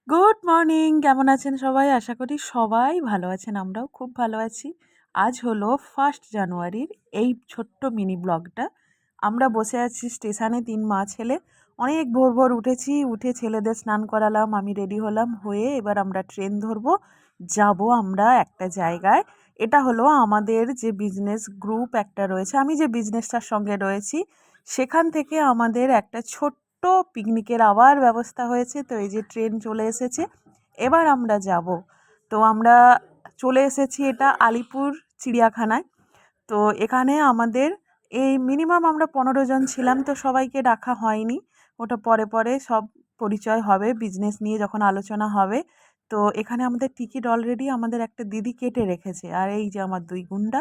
Good morning, কেমন আছেন সবাই? আশা করি সবাই ভালো আছেন। আমরাও খুব ভালো আছি। আজ হলো 1 জানুয়ারির এই ছোট্ট মিনি ব্লগটা। আমরা বসে আছি স্টেশনে ৩ মা ছেলে। অনেক ভোর, ভোর উঠেছি। উঠে ছেলেদের স্নান করালাম, আমি রেডি হলাম। হয়ে এবার আমরা ট্রেন ধরবো। যাবো আমরা একটা জায়গায়। এটা হলো আমাদের যে বিজনেস গ্রুপ একটা রয়েছে, আমি যে বিজনেসটার সঙ্গে রয়েছি, সেখান থেকে আমাদের একটা ছোট্ট পিকনিকের আবার ব্যবস্থা হয়েছে। তো এই যে ট্রেন চলে এসেছে, এবার আমরা যাব। তো আমরা চলে এসেছি এটা আলিপুর চিড়িয়াখানায়। তো এখানে আমাদের এই মিনিমাম আমরা 15 জন ছিলাম, তো সবাইকে ডাকা হয়নি। ওটা পরে পরে সব পরিচয় হবে বিজনেস নিয়ে যখন আলোচনা হবে। তো এখানে আমাদের টিকিট অলরেডি আমাদের একটা দিদি কেটে রেখেছে, আর এই যে আমার 2 গুন্ডা।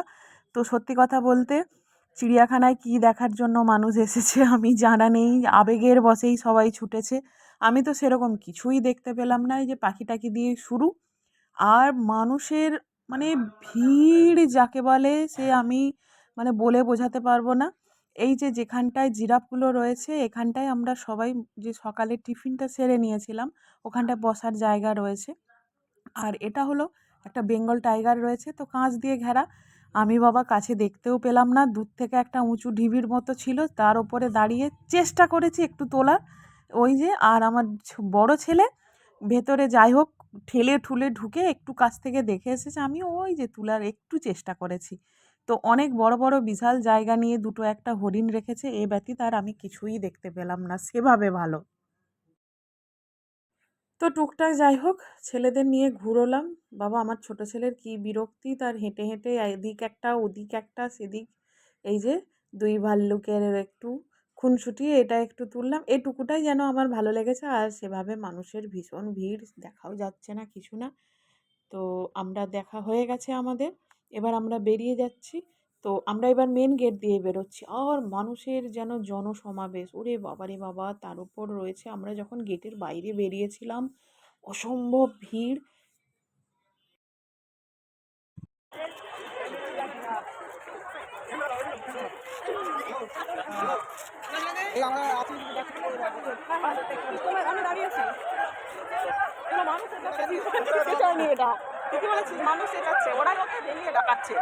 তো সত্যি কথা বলতে চিড়িয়াখানায় কী দেখার জন্য মানুষ এসেছে আমি জানা নেই, আবেগের বশেই সবাই ছুটেছে। আমি তো সেরকম কিছুই দেখতে পেলাম না, এই যে পাখি টাকি দিয়ে শুরু। আর মানুষের মানে ভিড় যাকে বলে সে আমি মানে বলে বোঝাতে পারবো না। এই যে যেখানটায় জিরাফগুলো রয়েছে এখানটায় আমরা সবাই যে সকালে টিফিনটা সেরে নিয়েছিলাম, ওখানটায় বসার জায়গা রয়েছে। আর এটা হলো একটা বেঙ্গল টাইগার রয়েছে, তো কাঁচ দিয়ে ঘেরা। আমি বাবা কাছে দেখতেও পেলাম না, দূর থেকে একটা উঁচু ঢিবির মতো ছিল, তার ওপরে দাঁড়িয়ে চেষ্টা করেছি একটু তোলার। ওই যে আর আমার বড় ছেলে ভেতরে যাই হোক ঠেলে ঠুলে ঢুকে একটু কাছ থেকে দেখে এসেছে, আমি ওই যে তোলার একটু চেষ্টা করেছি। তো অনেক বড় বড় বিশাল জায়গা নিয়ে দুটো একটা হরিণ রেখেছে, এ ব্যতীত আর আমি কিছুই দেখতে পেলাম না সেভাবে ভালো। তো টুকটাক যাই হোক ছেলেদের নিয়ে ঘুরোলাম। বাবা আমার ছোট ছেলের কি বিরক্তি, তার হেঁটে হেঁটে এদিক একটা ওদিক একটা সেদিক। এই যে 2 ভাল্লুকের একটু খুনসুটি এটা একটু তুললাম, এটুকুটাই যেন আমার ভালো লেগেছে। আর সেভাবে মানুষের ভীষণ ভিড়, দেখাও যাচ্ছে না কিছু না। তো আমরা দেখা হয়ে গেছে আমাদের, এবার আমরা বেরিয়ে যাচ্ছি। তো আমরা এবার মেন গেট দিয়ে বেরোচ্ছি, আর মানুষের যেন জনসমাবেশ, ওরে বাবা রে বাবা! তার উপর রয়েছে আমরা যখন গেটের বাইরে বেরিয়েছিলাম অসম্ভব ভিড়। মানুষ এটাচ্ছে, ওরাই ওকে বেরিয়ে ডাকাচ্ছে।